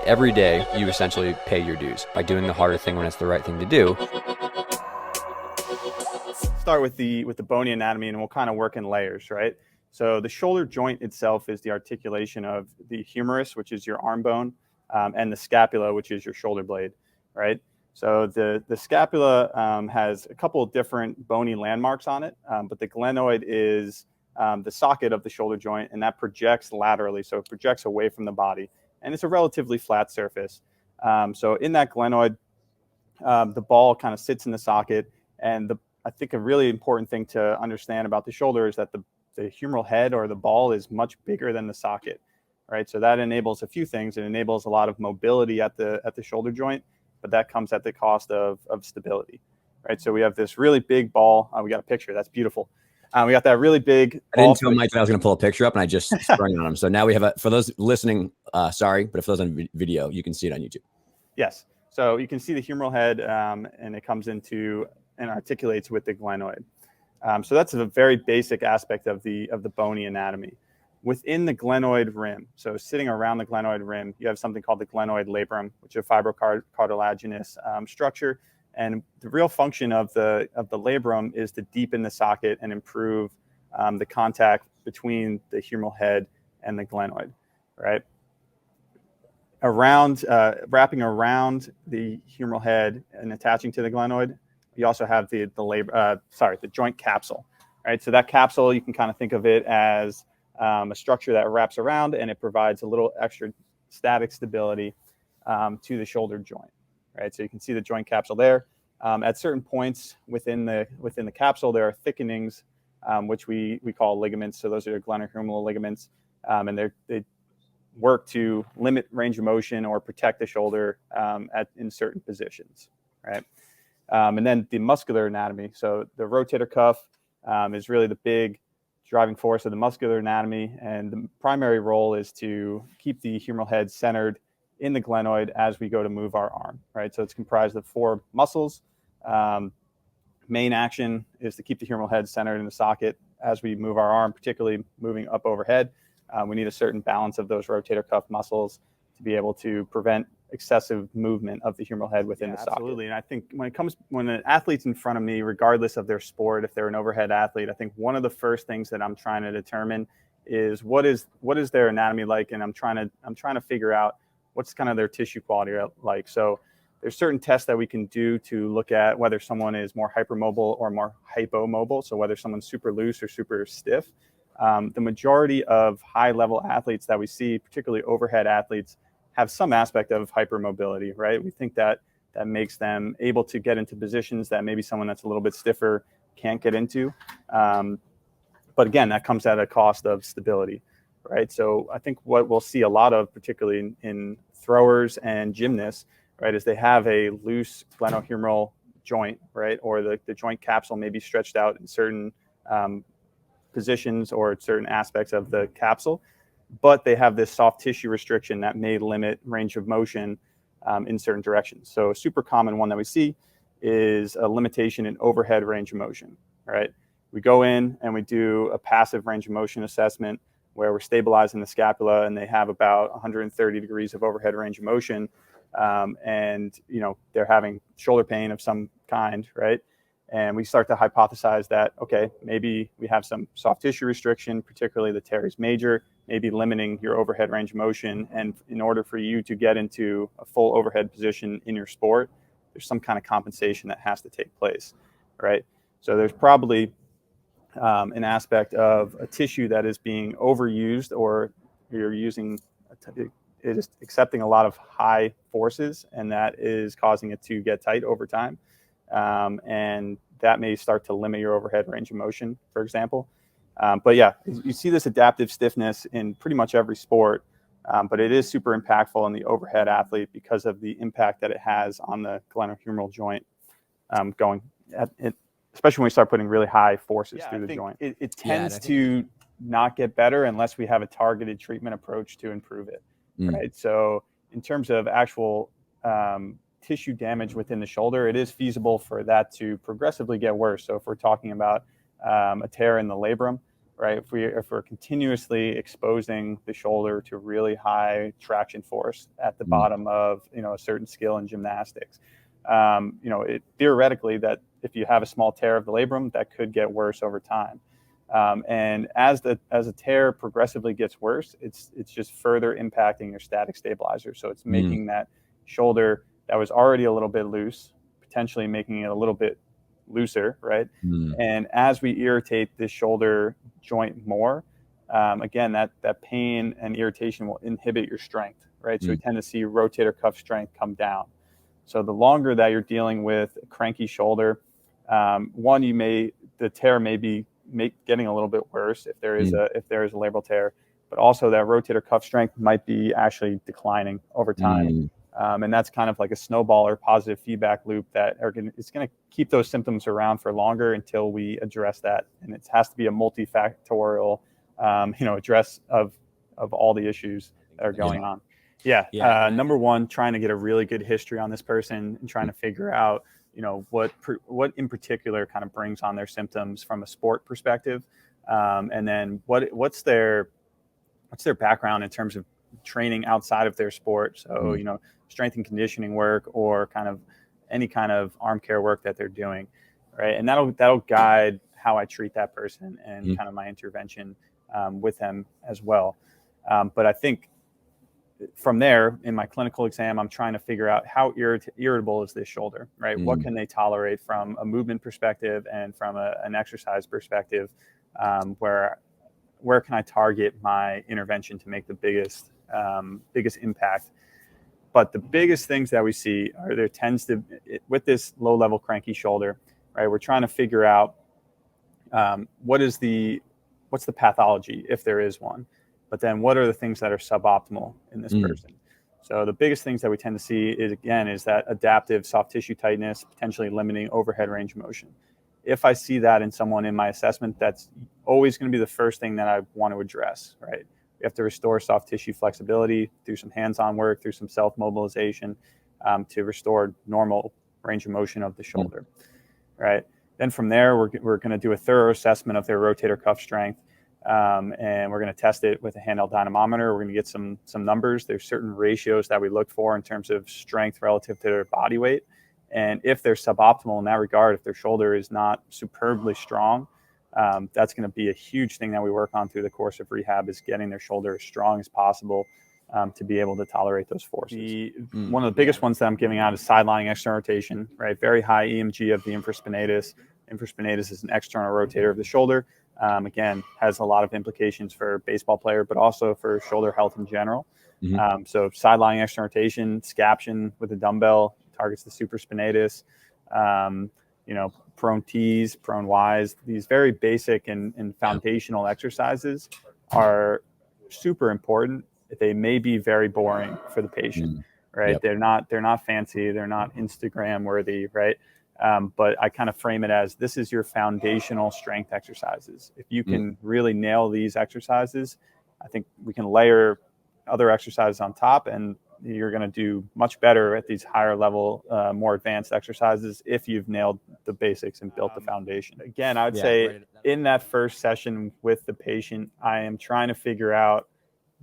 Every day, you essentially pay your dues by doing the harder thing when it's the right thing to do. Start with the bony anatomy, and we'll kind of work in layers, right? So the shoulder joint itself is the articulation of the humerus, which is your arm bone, and the scapula, which is your shoulder blade, right? So the scapula has a couple of different bony landmarks on it, but the glenoid is the socket of the shoulder joint, and that projects laterally, so it projects away from the body, and it's a relatively flat surface. So in that glenoid, the ball kind of sits in the socket, and I think a really important thing to understand about the shoulder is that the humeral head, or the ball, is much bigger than the socket, right? So that enables a few things. It enables a lot of mobility at the shoulder joint, but that comes at the cost of stability, right? So we have this really big ball. We got a picture. That's beautiful. We got that really big ball. I didn't tell Mike that I was going to pull a picture up, and I just sprung it on him. So now we have for those listening, sorry, but for those on video, you can see it on YouTube. Yes. So you can see the humeral head, and it comes into and articulates with the glenoid. So that's a very basic aspect of the bony anatomy. Within the glenoid rim, so sitting around the glenoid rim, you have something called the glenoid labrum, which is a fibrocartilaginous structure. And the real function of the labrum is to deepen the socket and improve the contact between the humeral head and the glenoid, right? Wrapping around the humeral head and attaching to the glenoid, you also have the joint capsule, right? So that capsule, you can kind of think of it as a structure that wraps around, and it provides a little extra static stability to the shoulder joint, right? So you can see the joint capsule there. At certain points within the capsule, there are thickenings, which we call ligaments. So those are your glenohumeral ligaments, and they work to limit range of motion or protect the shoulder in certain positions, right? And then the muscular anatomy. So the rotator cuff is really the big driving force of the muscular anatomy, and the primary role is to keep the humeral head centered in the glenoid as we go to move our arm, right? So it's comprised of 4 muscles. Main action is to keep the humeral head centered in the socket as we move our arm, particularly moving up overhead. We need a certain balance of those rotator cuff muscles to be able to prevent excessive movement of the humeral head within the socket. Absolutely. And I think when an athlete's in front of me, regardless of their sport, if they're an overhead athlete, I think one of the first things that I'm trying to determine is what is their anatomy like, and I'm trying to figure out what's kind of their tissue quality like. So there's certain tests that we can do to look at whether someone is more hypermobile or more hypomobile. So whether someone's super loose or super stiff. The majority of high-level athletes that we see, particularly overhead athletes, have some aspect of hypermobility, right? We think that makes them able to get into positions that maybe someone that's a little bit stiffer can't get into. But again, that comes at a cost of stability, right? So I think what we'll see a lot of, particularly in throwers and gymnasts, right, is they have a loose glenohumeral joint, right? Or the joint capsule may be stretched out in certain positions or certain aspects of the capsule, but they have this soft tissue restriction that may limit range of motion in certain directions. So a super common one that we see is a limitation in overhead range of motion, right? We go in and we do a passive range of motion assessment where we're stabilizing the scapula, and they have about 130 degrees of overhead range of motion, and they're having shoulder pain of some kind, right? And we start to hypothesize that, okay, maybe we have some soft tissue restriction, particularly the teres major, maybe limiting your overhead range of motion. And in order for you to get into a full overhead position in your sport, there's some kind of compensation that has to take place, right? So there's probably an aspect of a tissue that is being overused, or you're using, it is accepting a lot of high forces, and that is causing it to get tight over time. And that may start to limit your overhead range of motion, for example. But yeah, you see this adaptive stiffness in pretty much every sport, but it is super impactful in the overhead athlete because of the impact that it has on the glenohumeral joint, especially when we start putting really high forces through the joint. It tends to not get better unless we have a targeted treatment approach to improve it, right? So in terms of actual tissue damage within the shoulder, it is feasible for that to progressively get worse. So if we're talking about a tear in the labrum, right? If we're continuously exposing the shoulder to really high traction force at the bottom of, you know, a certain skill in gymnastics, you know, theoretically that if you have a small tear of the labrum, that could get worse over time. And as a tear progressively gets worse, it's just further impacting your static stabilizer. So it's making that shoulder that was already a little bit loose, potentially making it a little bit looser, right? And as we irritate this shoulder joint more, again, that pain and irritation will inhibit your strength, right? So we tend to see rotator cuff strength come down. So the longer that you're dealing with a cranky shoulder, one, the tear may be getting a little bit worse if there is a labral tear, but also that rotator cuff strength might be actually declining over time. And that's kind of like a snowball or positive feedback loop that it's going to keep those symptoms around for longer until we address that. And it has to be a multifactorial, you know, address of all the issues that are going on. Number one, trying to get a really good history on this person and trying to figure out, you know, what in particular kind of brings on their symptoms from a sport perspective, and then what's their background in terms of training outside of their sport. So you know, strength and conditioning work or kind of any kind of arm care work that they're doing, right? And that'll guide how I treat that person and kind of my intervention with them as well. But I think from there, in my clinical exam, I'm trying to figure out how irritable is this shoulder, right? What can they tolerate from a movement perspective and from an exercise perspective, where can I target my intervention to make the biggest impact? But the biggest things that we see are with this low-level cranky shoulder, right? We're trying to figure out what's the pathology, if there is one, but then what are the things that are suboptimal in this person? So the biggest things that we tend to see is that adaptive soft tissue tightness, potentially limiting overhead range of motion. If I see that in someone in my assessment, that's always going to be the first thing that I want to address, right? We have to restore soft tissue flexibility through some hands-on work, through some self-mobilization, to restore normal range of motion of the shoulder, right? Then from there, we're going to do a thorough assessment of their rotator cuff strength, and we're going to test it with a handheld dynamometer. We're going to get some numbers. There's certain ratios that we look for in terms of strength relative to their body weight. And if they're suboptimal in that regard, if their shoulder is not superbly strong, that's going to be a huge thing that we work on through the course of rehab, is getting their shoulder as strong as possible to be able to tolerate those forces. One of the biggest ones that I'm giving out is sidelining external rotation, right? Very high EMG of the infraspinatus. Infraspinatus is an external rotator of the shoulder. Again, has a lot of implications for a baseball player, but also for shoulder health in general. So sidelining external rotation, scaption with a dumbbell targets the supraspinatus. You know, prone T's, prone Y's. These very basic and foundational exercises are super important. They may be very boring for the patient, right? They're not fancy. They're not Instagram worthy, right? But I kind of frame it as, this is your foundational strength exercises. If you can really nail these exercises, I think we can layer other exercises on top, and you're going to do much better at these higher level, more advanced exercises if you've nailed the basics and built the foundation. Again, I would say in that first session with the patient, I am trying to figure out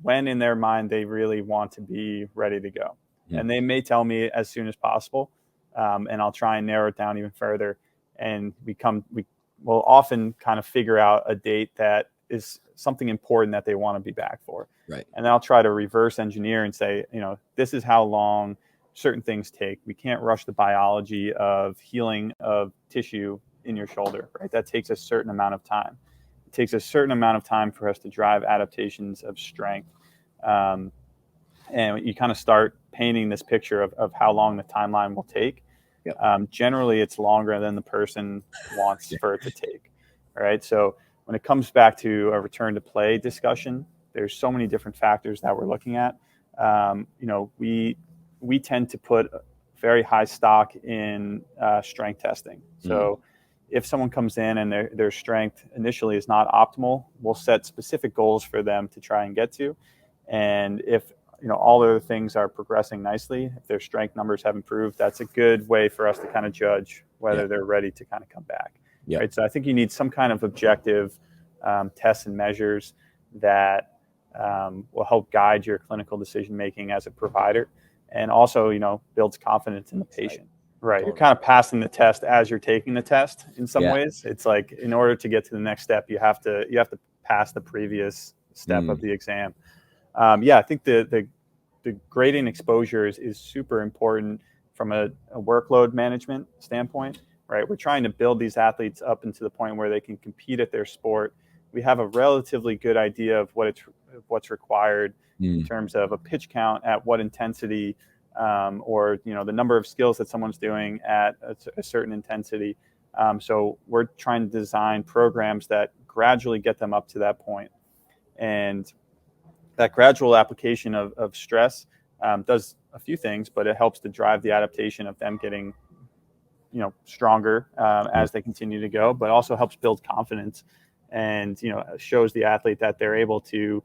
when in their mind they really want to be ready to go. And they may tell me as soon as possible, and I'll try and narrow it down even further. And we will often kind of figure out a date that is something important that they want to be back for. Right. And then I'll try to reverse engineer and say, you know, this is how long certain things take. We can't rush the biology of healing of tissue in your shoulder, right? That takes a certain amount of time. It takes a certain amount of time for us to drive adaptations of strength. And you kind of start painting this picture of how long the timeline will take. Generally, it's longer than the person wants for it to take. All right. So when it comes back to a return to play discussion, there's so many different factors that we're looking at. You know, we tend to put very high stock in strength testing. So if someone comes in and their strength initially is not optimal, we'll set specific goals for them to try and get to. And if, you know, all other things are progressing nicely, if their strength numbers have improved, that's a good way for us to kind of judge whether they're ready to kind of come back. Right. So I think you need some kind of objective tests and measures that will help guide your clinical decision making as a provider, and also, builds confidence in the patient. Right. You're kind of passing the test as you're taking the test in some ways. It's like, in order to get to the next step, you have to pass the previous step of the exam. I think the grading exposure is super important from a workload management standpoint, right? We're trying to build these athletes up into the point where they can compete at their sport. We have a relatively good idea of what's required in terms of a pitch count at what intensity, or the number of skills that someone's doing at a certain intensity. So we're trying to design programs that gradually get them up to that point. And that gradual application of stress does a few things, but it helps to drive the adaptation of them getting stronger as they continue to go, but also helps build confidence, and shows the athlete that they're able to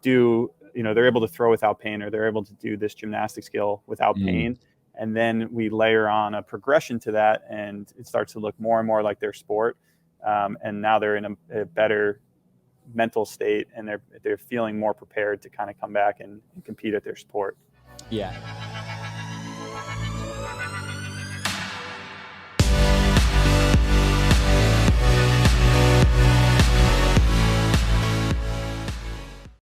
do, they're able to throw without pain, or they're able to do this gymnastic skill without pain. And then we layer on a progression to that, and it starts to look more and more like their sport. And now they're in a better mental state, and they're feeling more prepared to kind of come back and compete at their sport. Yeah.